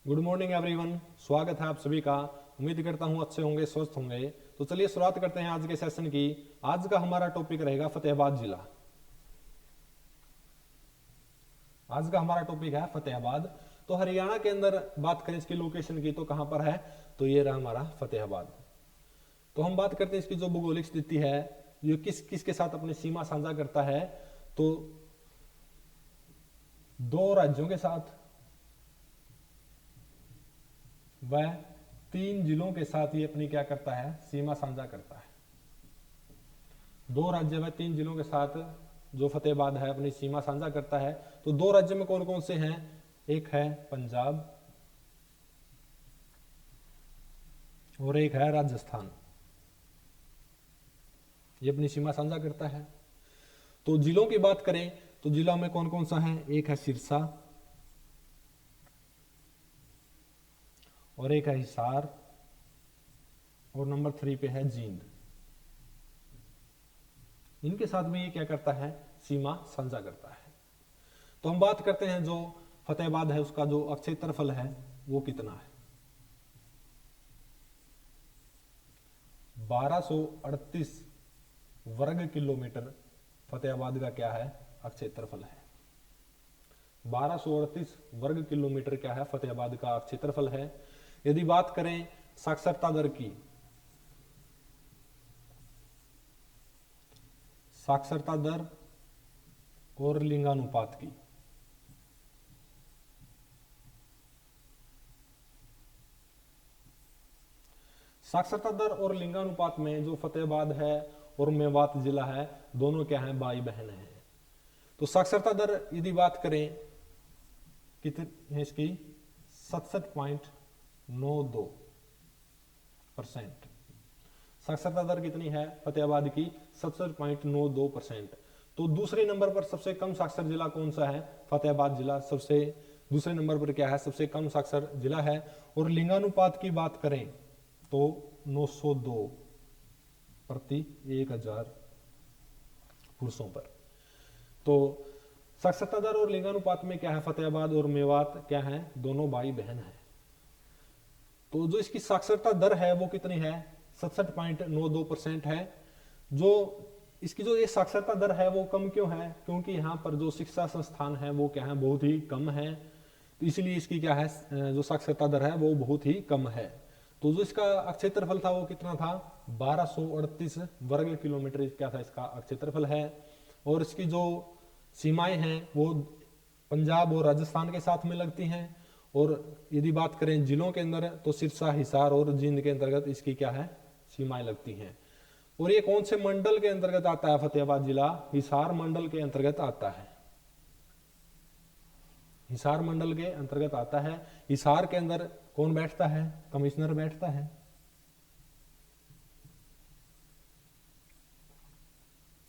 Good morning everyone. स्वागत है आप सभी का। उम्मीद करता हूं अच्छे होंगे, स्वस्थ होंगे। तो चलिए शुरुआत करते हैं आज के सेशन की। आज का हमारा टॉपिक रहेगा फतेहाबाद जिला। आज का हमारा टॉपिक है फतेहाबाद। तो हरियाणा के अंदर बात करें इसकी लोकेशन की तो कहां पर है, तो ये रहा हमारा फतेहाबाद। तो हम बात करते हैं इसकी जो भौगोलिक स्थिति है, ये किस किस के साथ अपनी सीमा साझा करता है। तो दो राज्यों के साथ वह 3 जिलों के साथ ये अपनी क्या करता है, सीमा साझा करता है। दो राज्य व 3 जिलों के साथ जो फतेहाबाद है अपनी सीमा साझा करता है। तो दो राज्य में कौन कौन से हैं, एक है पंजाब और एक है राजस्थान। ये अपनी सीमा साझा करता है। तो जिलों की बात करें तो जिला में कौन कौन सा है, एक है सिरसा और एक है हिसार और नंबर 3 पे है जींद। इनके साथ में ये क्या करता है, सीमा साझा करता है। तो हम बात करते हैं जो फतेहाबाद है उसका जो अक्षय क्षेत्रफल है वो कितना है। 1238 वर्ग किलोमीटर फतेहाबाद का क्या है, अक्षय क्षेत्रफल है। 1238 वर्ग किलोमीटर क्या है, फतेहाबाद का अक्षय क्षेत्रफल है। यदि बात करें साक्षरता दर की, साक्षरता दर और लिंगानुपात की, साक्षरता दर और लिंगानुपात में जो फतेहाबाद है और मेवात जिला है दोनों क्या हैं, भाई बहन हैं। तो साक्षरता दर यदि बात करें कितनी है इसकी, 67.92%। साक्षरता दर कितनी है फतेहाबाद की, 67.92%। तो दूसरे नंबर पर सबसे कम साक्षर जिला कौन सा है, फतेहाबाद जिला सबसे दूसरे नंबर पर क्या है, सबसे कम साक्षर जिला है। और लिंगानुपात की बात करें तो 902 प्रति 1000 पुरुषों पर। तो साक्षरता दर और लिंगानुपात में क्या है, फतेहाबाद और मेवात क्या है, दोनों भाई बहन है। तो जो इसकी साक्षरता दर है वो कितनी है, 67.92% है। जो इसकी जो ये साक्षरता दर है वो कम क्यों है, क्योंकि यहाँ पर जो शिक्षा संस्थान है वो क्या है, बहुत ही कम है। तो इसलिए इसकी क्या है, जो साक्षरता दर है वो बहुत ही कम है। तो जो इसका क्षेत्रफल था वो कितना था, 1238 वर्ग किलोमीटर क्या था इसका क्षेत्रफल है। और इसकी जो सीमाएं हैं वो पंजाब और राजस्थान के साथ में लगती हैं। और यदि बात करें जिलों के अंदर तो सिरसा, हिसार और जींद के अंतर्गत इसकी क्या है, सीमाएं लगती हैं। और ये कौन से मंडल के अंतर्गत आता है फतेहाबाद जिला, हिसार मंडल के अंतर्गत आता है। हिसार मंडल के अंतर्गत आता है। हिसार के अंदर कौन बैठता है, कमिश्नर बैठता है।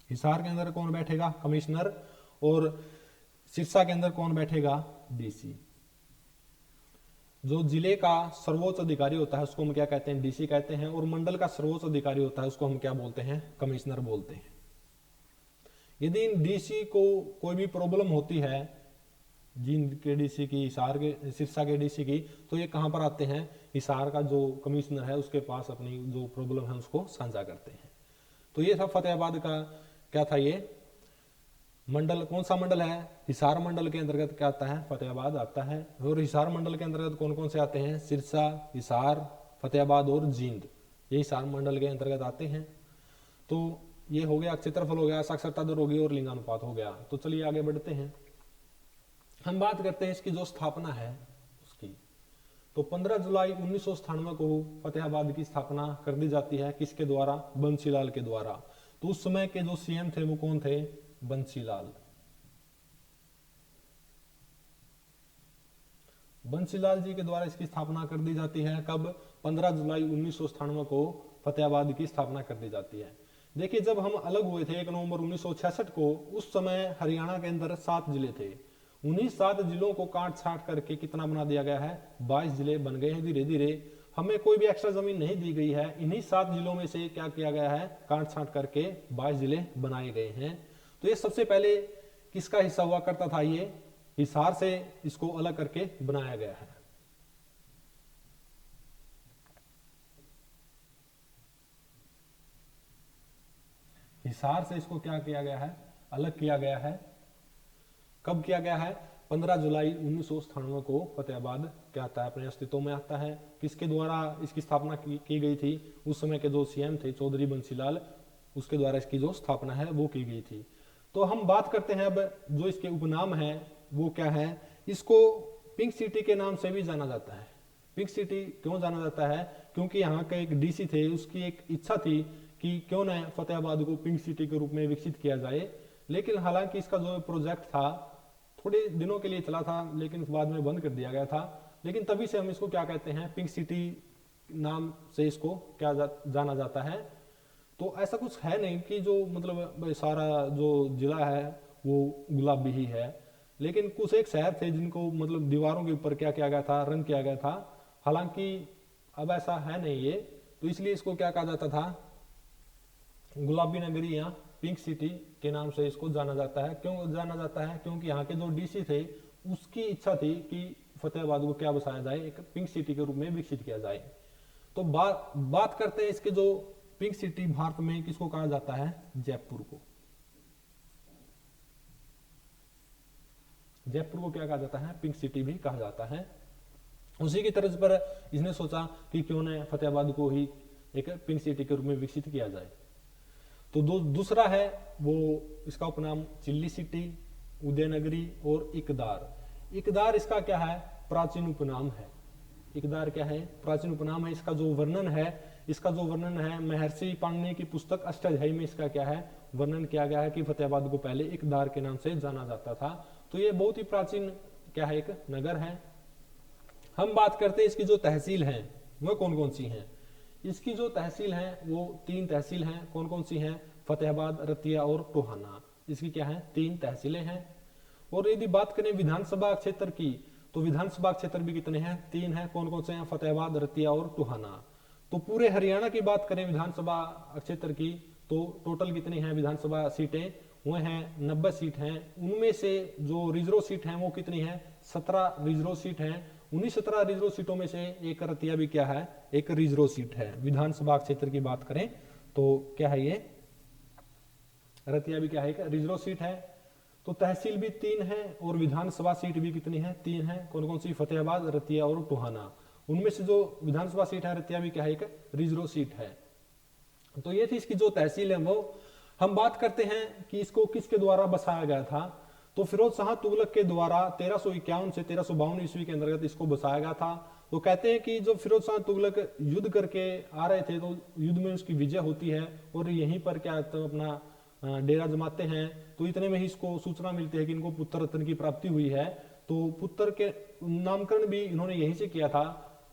हिसार के अंदर कौन बैठेगा, कमिश्नर। और सिरसा के अंदर कौन बैठेगा, डीसी। जो जिले का सर्वोच्च अधिकारी होता है उसको हम क्या कहते हैं, डीसी कहते हैं। और मंडल का सर्वोच्च अधिकारी होता है उसको हम क्या बोलते हैं, कमिश्नर बोलते हैं। यदि इन डीसी को कोई भी प्रॉब्लम होती है, जींद के डीसी की, हिसार के, सिरसा के डीसी की, तो ये कहां पर आते हैं, हिसार का जो कमिश्नर है उसके पास अपनी जो प्रॉब्लम है उसको साझा करते हैं। तो ये था फतेहाबाद का क्या था, ये मंडल। कौन सा मंडल है, हिसार मंडल के अंतर्गत क्या आता है, फतेहाबाद आता है। और हिसार मंडल के अंतर्गत कौन कौन से आते हैं, सिरसा, हिसार, फतेहाबाद और जींद, ये हिसार मंडल के अंतर्गत आते हैं। तो ये हो गया, क्षेत्रफल हो गया, साक्षरता दर हो गई और लिंगानुपात हो गया। तो चलिए आगे बढ़ते हैं। हम बात करते हैं इसकी जो स्थापना है उसकी। तो 15 जुलाई 1997 को फतेहाबाद की स्थापना कर दी जाती है, किसके द्वारा, बंसीलाल के द्वारा। तो उस समय के जो सीएम थे वो कौन थे, बंसीलाल। बंसीलाल जी के द्वारा इसकी स्थापना कर दी जाती है। कब, 15 जुलाई 1997 को फतेहाबाद की स्थापना कर दी जाती है। देखिए जब हम अलग हुए थे 1 नवंबर 1966 को, उस समय हरियाणा के अंदर 7 जिले थे। उन्हीं 7 जिलों को काट छाट करके कितना बना दिया गया है, 22 जिले बन गए हैं धीरे धीरे। हमें कोई भी एक्स्ट्रा जमीन नहीं दी गई है, इन्हीं 7 जिलों में से क्या किया गया है, काट छाट करके 22 जिले बनाए गए हैं। तो ये सबसे पहले किसका हिस्सा हुआ करता था, ये हिसार से इसको अलग करके बनाया गया है। हिसार से इसको क्या किया गया है, अलग किया गया है। कब किया गया है? 15 जुलाई 1997 को फतेहाबाद क्या आता है, अपने अस्तित्व में आता है। किसके द्वारा इसकी स्थापना की गई थी? उस समय के जो सीएम थे चौधरी बंसीलाल, उसके द्वारा इसकी जो स्थापना है वो की गई थी। तो हम बात करते हैं अब जो इसके उपनाम है वो क्या है। इसको पिंक सिटी के नाम से भी जाना जाता है। पिंक सिटी क्यों जाना जाता है? क्योंकि यहाँ का एक डीसी थे, उसकी एक इच्छा थी कि क्यों न फतेहाबाद को पिंक सिटी के रूप में विकसित किया जाए। लेकिन हालांकि इसका जो प्रोजेक्ट था थोड़े दिनों के लिए चला था, लेकिन बाद में बंद कर दिया गया था। लेकिन तभी से हम इसको क्या कहते हैं, पिंक सिटी नाम से इसको क्या जाना जाता है। तो ऐसा कुछ है नहीं कि जो मतलब सारा जो जिला है वो गुलाबी ही है, लेकिन कुछ एक शहर थे जिनको मतलब दीवारों के ऊपर क्या किया गया था, रंग किया गया था। हालांकि अब ऐसा है नहीं ये, तो इसलिए इसको क्या कहा जाता था, गुलाबी नगरी या पिंक सिटी के नाम से इसको जाना जाता है। क्यों जाना जाता है? क्योंकि यहाँ के जो डीसी थे उसकी इच्छा थी कि फतेहाबाद को क्या बसाया जाए, एक पिंक सिटी के रूप में विकसित किया जाए। तो बात करते हैं इसके जो पिंक सिटी भारत में किसको कहा जाता है, जयपुर को। जयपुर को क्या कहा जाता है, पिंक सिटी भी कहा जाता है। उसी की तर्ज पर इसने सोचा कि क्यों न फतेहाबाद को ही एक पिंक सिटी के रूप में विकसित किया जाए। तो दूसरा है वो इसका उपनाम चिल्ली सिटी, उदयनगरी और इकदार। इकदार इसका क्या है, प्राचीन उपनाम है। इकदार क्या है, प्राचीन उपनाम है। इसका जो वर्णन है महर्षि पाणिनि की पुस्तक अष्टाध्यायी में इसका क्या है, वर्णन किया गया है कि फतेहाबाद को पहले इकदार के नाम से जाना जाता था। तो ये बहुत ही प्राचीन क्या है, एक नगर है। हम बात करते हैं इसकी जो तहसील है वह कौन कौन सी हैं। इसकी जो तहसील है वो 3 तहसील हैं। कौन कौन सी हैं, फतेहाबाद, रतिया और टोहाना। इसकी क्या है, 3 तहसीलें हैं। और यदि बात करें विधानसभा क्षेत्र की, तो विधानसभा क्षेत्र भी कितने हैं, 3 हैं। कौन कौन से हैं, फतेहाबाद, रतिया और टोहाना। तो पूरे हरियाणा की बात करें विधानसभा क्षेत्र की, तो टोटल कितनी है विधानसभा सीटें, वो हैं 90 सीट हैं। उनमें से जो रिजर्व सीट हैं वो कितनी है, 17 रिजर्व सीट हैं। उन्हीं 17 रिजर्व सीटों में से एक रतिया भी क्या है, एक रिजर्व सीट है। विधानसभा क्षेत्र की बात करें तो क्या है, ये रतिया भी क्या है, एक रिजर्व सीट है। तो तहसील भी 3 है और विधानसभा सीट भी कितनी है, 3 है। कौन कौन सी, फतेहाबाद, रतिया और टोहाना। उनमें से जो विधानसभा सीट है रतिया भी क्या है, एक रिजर्व सीट है। तो ये थी इसकी जो तहसील है वो। हम बात करते हैं कि इसको किसके द्वारा बसाया गया था। तो फिरोज शाह तुगलक के द्वारा 1351 से 1352 ईस्वी के अंतर्गत इसको बसाया गया था। तो कहते हैं कि जब फिरोज शाह तुगलक युद्ध करके आ रहे थे तो युद्ध में उसकी विजय होती है और यहीं पर क्या तो अपना डेरा जमाते हैं। तो इतने में ही इसको सूचना मिलती है कि इनको पुत्र रत्न की प्राप्ति हुई है। तो पुत्र के नामकरण भी इन्होंने यहीं से किया था,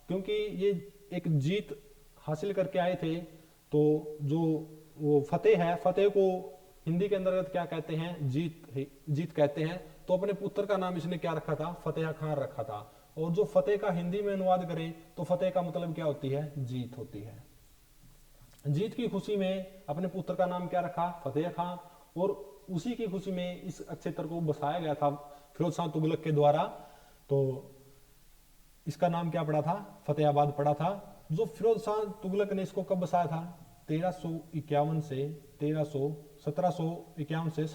क्योंकि ये एक जीत हासिल करके आए थे। तो जो वो फतेह है, फतेह को हिंदी के अंतर्गत क्या कहते हैं, जीत कहते हैं। तो अपने पुत्र का नाम इसने क्या रखा था, फतेह खान रखा था। और जो फतेह का हिंदी में अनुवाद करें तो फतेह का मतलब क्या होती है, जीत होती है। जीत की खुशी में अपने पुत्र का नाम क्या रखा, फतेह खान। और उसी की खुशी में इस क्षेत्र को बसाया गया था फिरोज शाह तुगलक के द्वारा। तो इसका नाम क्या पड़ा था, फतेहाबाद पड़ा था। जो फिरोज शाह तुगलक ने इसको कब बसाया था, 1351 से 1751 से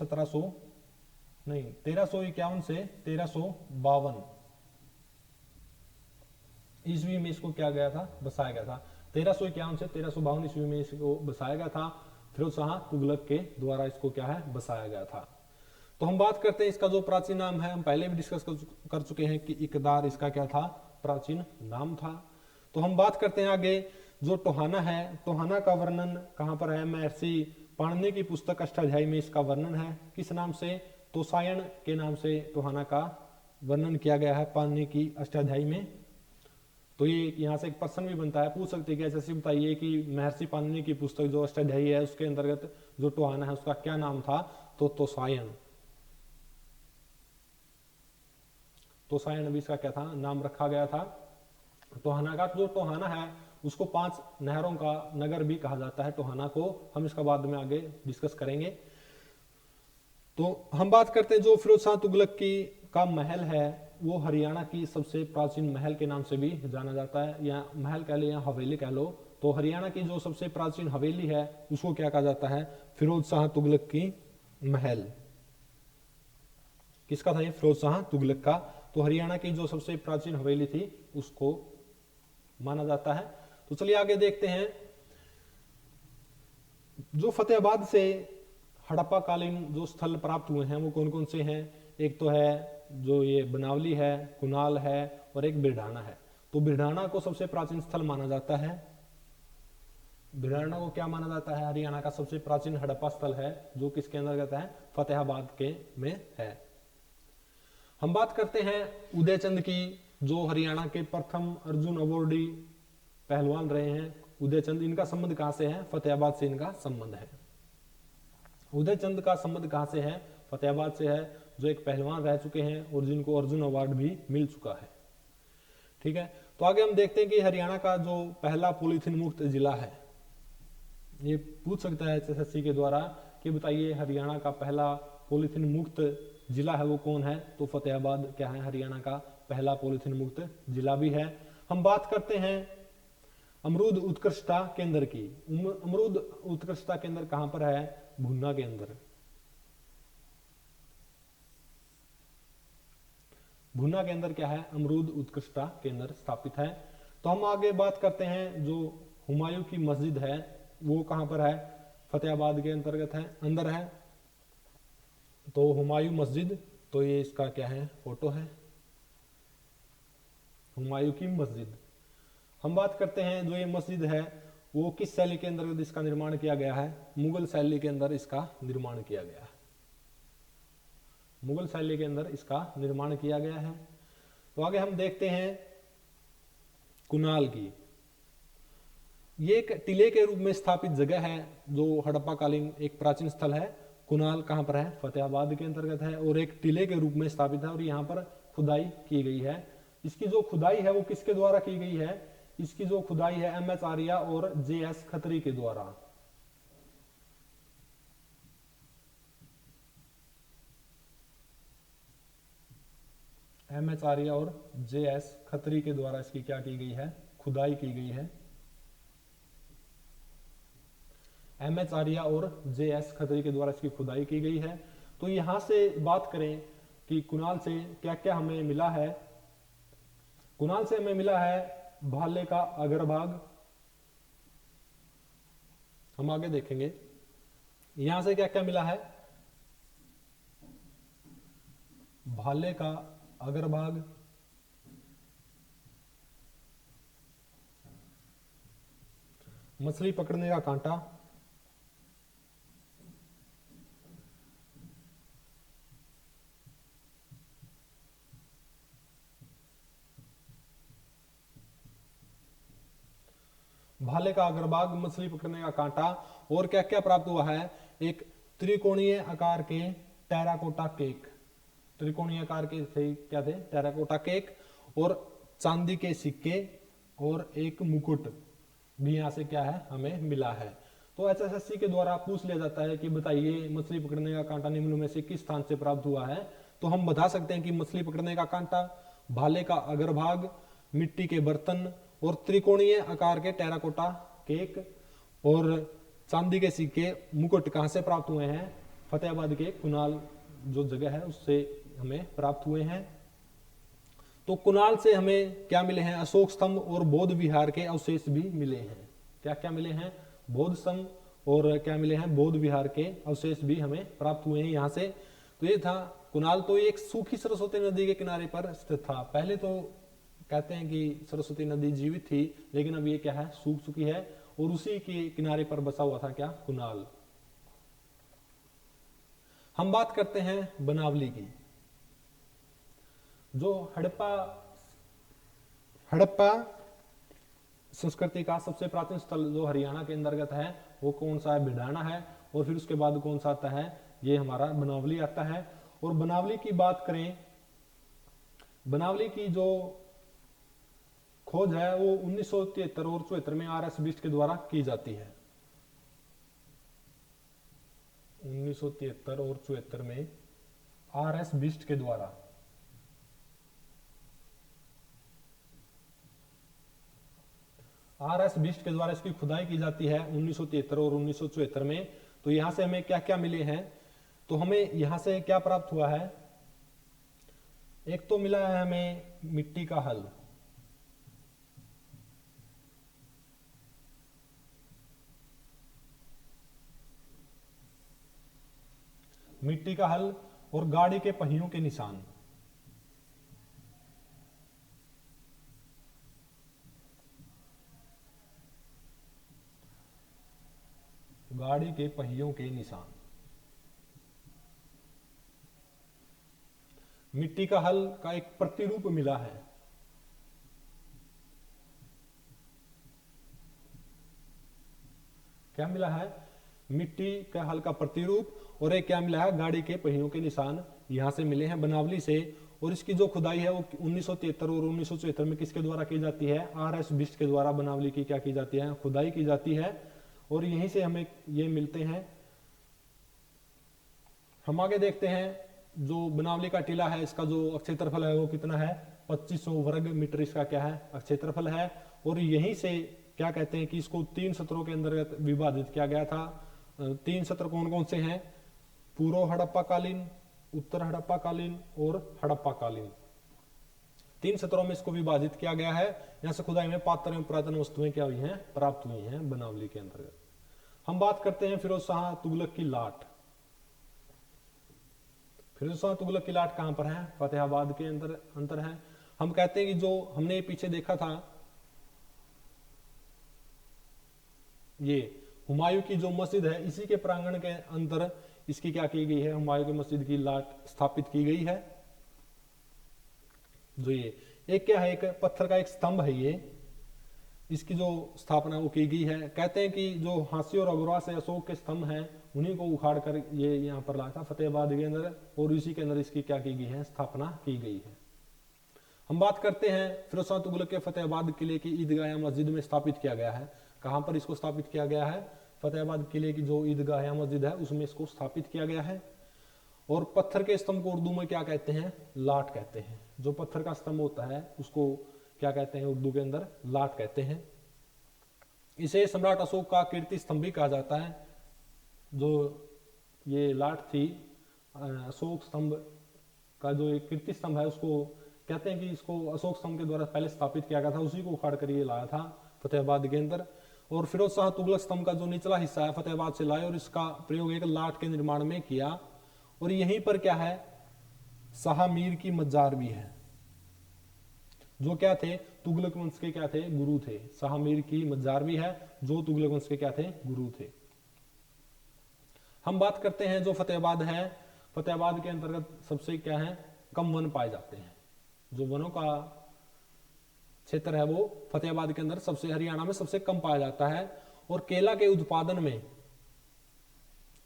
1352 ईस्वी में इसको क्या गया था, बसाया गया था। 1351 से 1352 ईस्वी में इसको बसाया गया था। फिरोज शाह तुगलक के द्वारा इसको क्या है, बसाया गया था। तो हम बात करते हैं इसका जो प्राचीन नाम है, हम पहले भी डिस्कस कर चुके हैं कि इकदार इसका क्या था, प्राचीन नाम था। तो हम बात करते हैं आगे जो टोहाना है। टोहाना का वर्णन कहां पर है, महर्षि पाणिनि की पुस्तक अष्टाध्यायी में इसका वर्णन है। किस नाम से, तोसायन के नाम से टोहाना का वर्णन किया गया है पाणिनि की अष्टाध्यायी में। तो ये यहाँ से एक प्रश्न भी बनता है, पूछ सकते हैं कि ऐसे बताइए कि महर्षि पाणिनि की पुस्तक जो अष्टाध्यायी है उसके अंतर्गत जो टोहाना है उसका क्या नाम था। तो तोसायन भी इसका क्या था, नाम रखा गया था। टोहाना का जो टोहाना है उसको 5 नहरों का नगर भी कहा जाता है। टोहाना को हम इसका बाद में आगे डिस्कस करेंगे। तो हम बात करते हैं जो फिरोज शाह तुगलक का महल है वो हरियाणा की सबसे प्राचीन महल के नाम से भी जाना जाता है, या महल कह लो या हवेली कह लो। तो हरियाणा की जो सबसे प्राचीन हवेली है उसको क्या कहा जाता है? फिरोज शाह तुगलक की महल। किसका था ये? फिरोज शाह तुगलक का। तो हरियाणा की जो सबसे प्राचीन हवेली थी उसको माना जाता है। तो चलिए आगे देखते हैं, जो फतेहाबाद से हड़प्पा कालीन जो स्थल प्राप्त हुए हैं वो कौन कौन से हैं? एक तो है जो ये बनावली है, कुनाल है और एक बिरढाना है। तो बिरढाना को सबसे प्राचीन स्थल माना जाता है। बिरढाना को क्या माना जाता है? हरियाणा का सबसे प्राचीन हड़प्पा स्थल है, जो किसके अंतर्गत है? फतेहाबाद के में है। हम बात करते हैं उदयचंद की, जो हरियाणा के प्रथम अर्जुन अवार्डी पहलवान रहे हैं। उदयचंद, इनका संबंध कहां से है? फतेहाबाद से इनका संबंध है। उदयचंद का संबंध कहां से है? फतेहाबाद से है, जो एक पहलवान रह चुके हैं और जिनको अर्जुन अवार्ड भी मिल चुका है। ठीक है, तो आगे हम देखते हैं कि हरियाणा का जो पहला पॉलीथीन मुक्त जिला है, ये पूछ सकता है एसएससी के द्वारा कि बताइए हरियाणा का पहला पॉलीथीन मुक्त जिला है वो कौन है? तो फतेहाबाद क्या है? हरियाणा का पहला पॉलीथीन मुक्त जिला भी है। हम बात करते हैं अमरूद उत्कृष्टता केंद्र की। अमरूद उत्कृष्टता केंद्र कहां पर है? भुन्ना के अंदर। भुन्ना के अंदर क्या है? अमरूद उत्कृष्टता केंद्र स्थापित है। तो हम आगे बात करते हैं, जो हुमायूं की मस्जिद है वो कहां पर है? फतेहाबाद के अंतर्गत है, अंदर है। तो हुमायूं मस्जिद, तो ये इसका क्या है? फोटो है हुमायूं की मस्जिद। हम बात करते हैं जो ये मस्जिद है वो किस शैली के अंदर इसका निर्माण किया गया है? मुगल शैली के अंदर इसका निर्माण किया गया है। मुगल शैली के अंदर इसका निर्माण किया गया है। तो आगे हम देखते हैं कुनाल की। ये एक टिले के रूप में स्थापित जगह है, जो हड़प्पा कालीन एक प्राचीन स्थल है। कुनाल कहां पर है? फतेहाबाद के अंतर्गत है और एक टिले के रूप में स्थापित है और यहाँ पर खुदाई की गई है। इसकी जो खुदाई है वो किसके द्वारा की गई है? इसकी जो खुदाई है एमएच आर्या और जेएस खत्री के द्वारा। एमएच आर्या और जेएस खत्री के द्वारा इसकी क्या की गई है? खुदाई की गई है। एमएच आर्या और जेएस खत्री के द्वारा इसकी खुदाई की गई है। तो यहां से बात करें कि कुनाल से क्या क्या हमें मिला है? कुनाल से हमें मिला है भाले का अग्रभाग। हम आगे देखेंगे यहां से क्या क्या मिला है? भाले का अग्रभाग, मछली पकड़ने का कांटा, भाले का अग्रभाग, मछली पकड़ने का कांटा, और क्या क्या प्राप्त हुआ है? एक त्रिकोणीय आकार के टेराकोटा केक। त्रिकोणीय आकार के थे, क्या थे? टेराकोटा केक, और चांदी के सिक्के और एक मुकुट भी यहाँ से क्या है? हमें मिला है। तो एचएसएससी के द्वारा पूछ लिया जाता है कि बताइए मछली पकड़ने का कांटा निम्न में से किस स्थान से प्राप्त हुआ है? तो हम बता सकते हैं कि मछली पकड़ने का कांटा, भाले का अग्रभाग, मिट्टी के बर्तन और त्रिकोणीय आकार के टेराकोटा केक और चांदी के सिक्के, मुकुट कहां से प्राप्त हुए हैं? फतेहाबाद के कुनाल जो जगह है उससे हमें प्राप्त हुए हैं। तो कुनाल से हमें क्या मिले हैं? अशोक स्तंभ और बौद्ध विहार के अवशेष भी मिले हैं। क्या क्या मिले हैं? बौद्ध स्तंभ और क्या मिले हैं? बौद्ध विहार के अवशेष भी हमें प्राप्त हुए हैं यहाँ से। तो ये था कुनाल। तो एक सूखी सरस्वती नदी के किनारे पर स्थित था। पहले तो कहते हैं कि सरस्वती नदी जीवित थी, लेकिन अब ये क्या है? सूख चुकी है और उसी के किनारे पर बसा हुआ था क्या? कुनाल। हम बात करते हैं बनावली की। जो हड़प्पा संस्कृति का सबसे प्राचीन स्थल जो हरियाणा के अंतर्गत है वो कौन सा है? बिरढाना है। और फिर उसके बाद कौन सा आता है? ये हमारा बनावली आता है। और बनावली की बात करें, बनावली की जो खोज है वो 1973 और 74 में आर एस बिष्ट के द्वारा की जाती है। 1973 और 74 में आर एस बिष्ट के द्वारा। RS बिस्ट के द्वारा इसकी खुदाई की जाती है 1973 और 1974 में। तो यहां से हमें क्या क्या मिले हैं, तो हमें यहां से क्या प्राप्त हुआ है, एक तो मिला है हमें मिट्टी का हल, मिट्टी का हल और गाड़ी के पहियों के निशान। गाड़ी के पहियों के निशान, मिट्टी का हल का एक प्रतिरूप मिला है, क्या मिला है, मिट्टी का हल का प्रतिरूप, और एक क्या मिला है, गाड़ी के पहियों के निशान यहां से मिले हैं बनावली से। और इसकी जो खुदाई है वो 1973 और 1974 में किसके द्वारा की जाती है, RS बिस्ट के द्वारा बनावली की क्या की जाती है, खुदाई की जाती है। और यहीं से हमें ये मिलते हैं। हम आगे देखते हैं जो बनावली का टीला है, इसका जो क्षेत्रफल है वो कितना है, 2500 वर्ग मीटर इसका क्या है, क्षेत्रफल है। और यहीं से क्या कहते हैं कि इसको 3 सत्रों के अंतर्गत विभाजित किया गया था। 3 सत्र कौन कौन से हैं, पूर्व हड़प्पा कालीन, उत्तर हड़प्पा कालीन और हड़प्पा कालीन। 3 सत्रों में इसको विभाजित किया गया है। यहां से खुदाई में पात्र एवं पुरातन वस्तुएं क्या हुई हैं, प्राप्त हुई हैं बनावली के अंतर्गत। हम बात करते हैं फिरोज शाह तुगलक की लाट। फिरोज शाह तुगलक की लाट कहां पर है, फतेहाबाद के अंदर है। हम कहते हैं कि जो हमने पीछे देखा था, ये हुमायूं की जो मस्जिद है, इसी के प्रांगण के अंदर इसकी क्या की गई है, हुमायूं की मस्जिद की लाट स्थापित की गई है। जो ये एक क्या है, एक पत्थर का एक स्तंभ है, ये इसकी जो स्थापना वो की गई है। कहते हैं कि जो हांसी और अगुरा से अशोक के स्तंभ हैं, उन्हीं को उखाड़ कर ये यहाँ पर लाया था फतेहाबाद के अंदर, और इसी के अंदर इसकी क्या की गई है, स्थापना की गई है। हम बात करते हैं फिरोज शाह तुगलक के फतेहाबाद किले की ईदगाह या मस्जिद में स्थापित किया गया है। कहां पर इसको स्थापित किया गया है, फतेहाबाद किले की जो ईदगाह या मस्जिद है उसमें इसको स्थापित किया गया है। और पत्थर के स्तंभ को उर्दू में क्या कहते हैं, लाट कहते हैं। जो पत्थर का स्तंभ होता है उसको क्या कहते हैं, उर्दू के अंदर लाट कहते हैं। इसे सम्राट अशोक का कीर्ति स्तंभ भी कहा जाता है। जो ये लाट थी, अशोक स्तंभ का जो एक कीर्ति स्तंभ है, उसको कहते हैं कि इसको अशोक स्तंभ के द्वारा पहले स्थापित किया गया था, उसी को उखाड़ कर ये लाया था फतेहाबाद के अंदर। और फिरोज शाह तुगलक स्तंभ का जो निचला हिस्सा है फतेहाबाद से लाए और इसका प्रयोग एक लाट के निर्माण में किया। और यहीं पर क्या है, शाह मीर की मजार भी है, जो क्या थे, तुगलक वंश के क्या थे, गुरु थे। शाह मीर की मजार भी है, जो तुगलक वंश के क्या थे, गुरु थे। हम बात करते हैं जो फतेहाबाद है, फतेहाबाद के अंतर्गत सबसे क्या है, कम वन पाए जाते हैं। जो वनों का क्षेत्र है वो फतेहाबाद के अंदर सबसे, हरियाणा में सबसे कम पाया जाता है। और केला के उत्पादन में,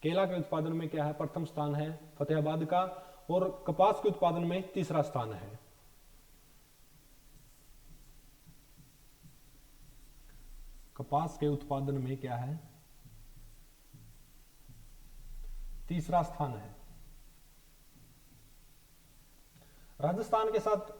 केला के उत्पादन में क्या है, प्रथम स्थान है फतेहाबाद का। और कपास के उत्पादन में तीसरा स्थान है। कपास के उत्पादन में क्या है, तीसरा स्थान है। राजस्थान के साथ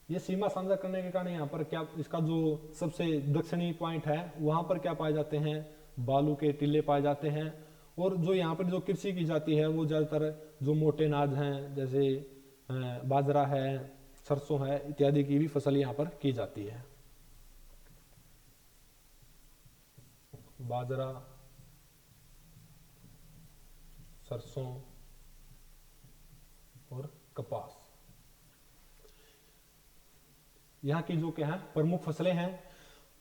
ये सीमा साझा करने के कारण यहाँ पर क्या, इसका जो सबसे दक्षिणी पॉइंट है वहां पर क्या पाए जाते हैं, बालू के टीले पाए जाते हैं। और जो यहाँ पर जो कृषि की जाती है वो ज्यादातर जो मोटे अनाज हैं, जैसे बाजरा है, सरसों है, इत्यादि की भी फसल यहाँ पर की जाती है। बाजरा, सरसों और कपास यहाँ की जो क्या है, प्रमुख फसलें हैं।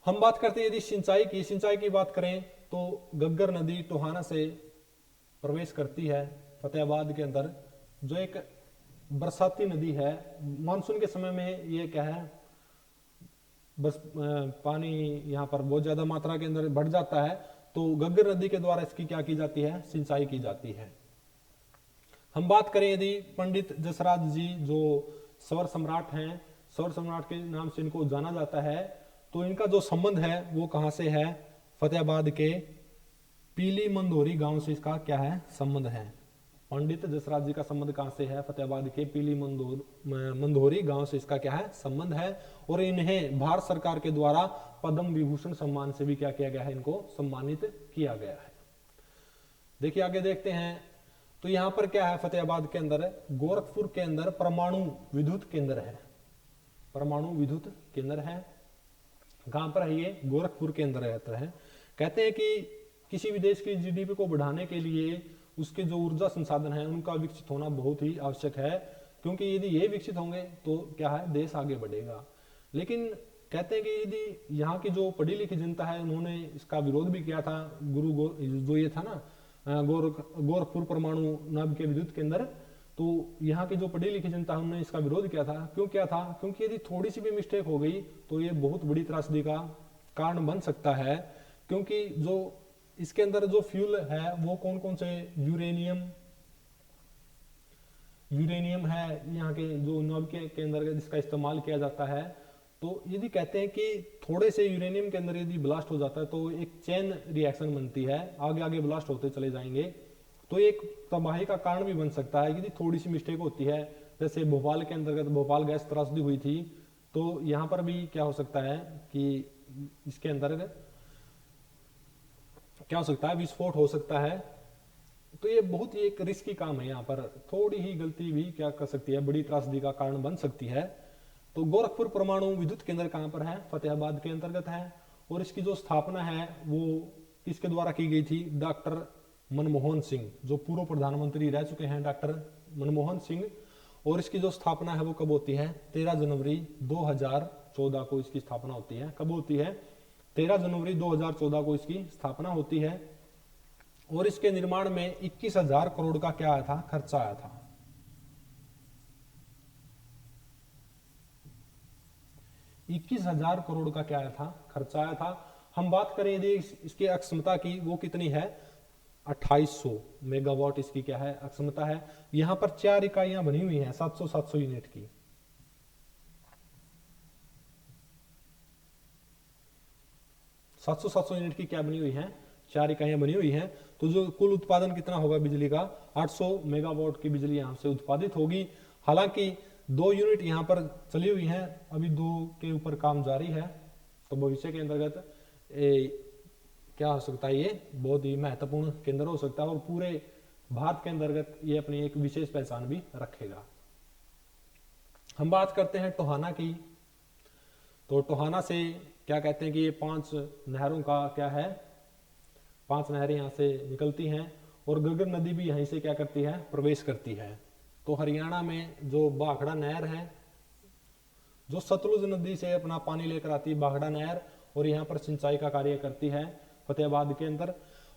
हम बात करते हैं यदि सिंचाई की बात करें तो गग्गर नदी टोहाना से प्रवेश करती है फतेहाबाद के अंदर, जो एक बरसाती नदी है। मानसून के समय में ये क्या है, बस पानी यहाँ पर बहुत ज्यादा मात्रा के अंदर बढ़ जाता है, तो गग्गर नदी के द्वारा इसकी क्या की जाती है, सिंचाई की जाती है। हम बात करें यदि पंडित जसराज जी जो स्वर सम्राट हैं, स्वर सम्राट के नाम से इनको जाना जाता है, तो इनका जो संबंध है वो कहां से है, फतेहाबाद के पीली मंदोरी गांव से इसका क्या है, संबंध है। पंडित जसराज जी का संबंध कहां से है? फतेहाबाद के पीली मंदोरी गांव से इसका क्या है? संबंध है। और इन्हें भारत सरकार के द्वारा पद्म विभूषण सम्मान से भी क्या किया गया है? इनको सम्मानित किया गया है। देखिए आगे देखते हैं, तो यहां पर क्या है? फतेहाबाद के अंदर गोरखपुर के अंदर परमाणु विद्युत केंद्र है। परमाणु विद्युत केंद्र है, कहां पर है ये? गोरखपुर के अंदर रहता है। कहते हैं कि किसी भी देश की जीडीपी को बढ़ाने के लिए उसके जो ऊर्जा संसाधन है उनका विकसित होना बहुत ही आवश्यक है, क्योंकि यदि ये विकसित होंगे तो क्या है? देश आगे बढ़ेगा। लेकिन कहते हैं कि यदि यहाँ की जो पढ़ी लिखी जनता है उन्होंने इसका विरोध भी किया था। जो ये था ना गोरखपुर परमाणु नाभिकीय विद्युत केंद्र, तो यहाँ की जो पढ़ी लिखी जनता है उन्होंने इसका विरोध किया था। क्यों किया था? क्योंकि यदि थोड़ी सी भी मिस्टेक हो गई तो ये बहुत बड़ी त्रासदी का कारण बन सकता है। क्योंकि जो इसके अंदर जो फ्यूल है वो कौन कौन से? यूरेनियम है यहाँ के जो नाभिकीय के अंदर जिसका इस्तेमाल किया जाता है। तो यदि कहते हैं कि थोड़े से यूरेनियम के अंदर यदि ब्लास्ट हो जाता है तो एक चेन रिएक्शन बनती है, आगे आगे ब्लास्ट होते चले जाएंगे, तो एक तबाही का कारण भी बन सकता है यदि थोड़ी सी मिस्टेक होती है। जैसे भोपाल के अंतर्गत भोपाल गैस त्रासदी हुई थी, तो यहाँ पर भी क्या हो सकता है कि इसके अंदर क्या हो सकता है? विस्फोट हो सकता है। तो ये बहुत ही एक रिस्की काम है। यहाँ पर थोड़ी ही गलती भी क्या कर सकती है? बड़ी त्रासदी का कारण बन सकती है। तो गोरखपुर परमाणु विद्युत केंद्र कहां पर है? फतेहाबाद के अंतर्गत है। और इसकी जो स्थापना है वो किसके द्वारा की गई थी? डॉक्टर मनमोहन सिंह, जो पूर्व प्रधानमंत्री रह चुके हैं डॉक्टर मनमोहन सिंह। और इसकी जो स्थापना है वो कब होती है? 13 जनवरी 2014 को इसकी स्थापना होती है। कब होती है? 13 जनवरी 2014 को इसकी स्थापना होती है। और इसके निर्माण में 21,000 करोड़ का क्या आया था? खर्चा आया था। 21,000 करोड़ का क्या आया था? खर्चा आया था। हम बात करें यदि इसकी अक्षमता की, वो कितनी है? 2800 मेगावाट इसकी क्या है? अक्षमता है। यहां पर 4 इकाइयां बनी हुई हैं 700 यूनिट की। 700 यूनिट की क्या बनी हुई है? 4 इकाइयां बनी हुई हैं। तो जो कुल उत्पादन कितना होगा बिजली का? 800 मेगावाट की बिजली यहां से उत्पादित होगी। हालांकि 2 यूनिट यहां पर चली हुई हैं, अभी 2 के ऊपर काम जारी है। तो भविष्य के अंतर्गत क्या हो सकता है? ये बहुत ही महत्वपूर्ण केंद्र हो सकता है और पूरे भारत के अंतर्गत ये अपनी एक विशेष पहचान भी रखेगा। हम बात करते हैं टोहाना की। तो टोहाना से क्या कहते हैं कि ये 5 नहरों का क्या है? 5 नहरें यहाँ से निकलती हैं और घग्गर नदी भी यहीं से क्या करती है? प्रवेश करती है। तो हरियाणा में जो भाखड़ा नहर है, जो सतलुज नदी से अपना पानी लेकर आती है भाखड़ा नहर, और यहाँ पर सिंचाई का कार्य करती है फतेहाबाद के अंदर,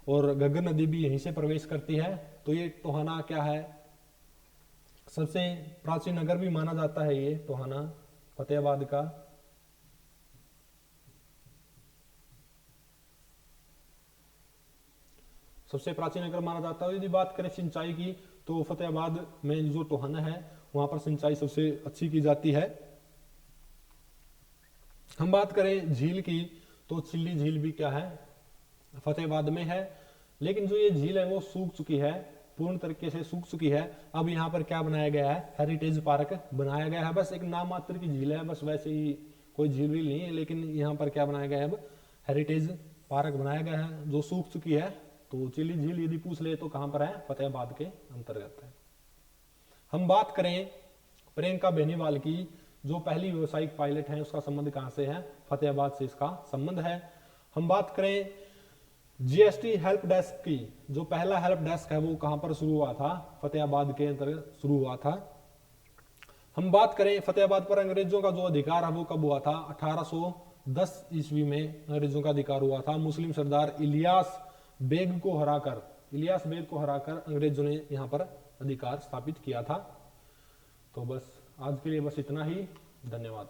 और घग्गर नदी भी यहीं से प्रवेश करती है। तो ये टोहाना क्या है? सबसे प्राचीन नगर भी माना जाता है ये टोहाना फतेहाबाद का। सबसे प्राचीन नगर माना जाता है। यदि बात करें सिंचाई की तो फतेहाबाद में जो टोहाना है वहां पर सिंचाई सबसे अच्छी की जाती है। हम बात करें झील की तो चिल्ली झील भी क्या है? फतेहाबाद में है। लेकिन जो ये झील है वो सूख चुकी है, पूर्ण तरीके से सूख चुकी है। अब यहाँ पर क्या बनाया गया है? हेरिटेज पार्क बनाया गया है। बस एक नाम मात्र की झील है, बस वैसे ही कोई झील भी नहीं है। लेकिन यहाँ पर क्या बनाया गया है? अब हेरिटेज पार्क बनाया गया है जो सूख चुकी है। तो चिल्ली झील यदि पूछ ले तो कहां पर है? फतेहाबाद के अंतर्गत है। हम बात करें प्रियंका बेनीवाल की, जो पहली व्यावसायिक पायलट है, उसका संबंध कहां से है? फतेहाबाद से इसका संबंध है। हम बात करें जीएसटी हेल्प डेस्क की, जो पहला हेल्प डेस्क है वो कहां पर शुरू हुआ था? फतेहाबाद के अंतर्गत शुरू हुआ था। हम बात करें फतेहाबाद पर अंग्रेजों का जो अधिकार है वो कब हुआ था? 1810 ईस्वी में अंग्रेजों का अधिकार हुआ था। मुस्लिम सरदार इलियास बेग को हराकर अंग्रेजों ने यहाँ पर अधिकार स्थापित किया था। तो बस आज के लिए बस इतना ही। धन्यवाद।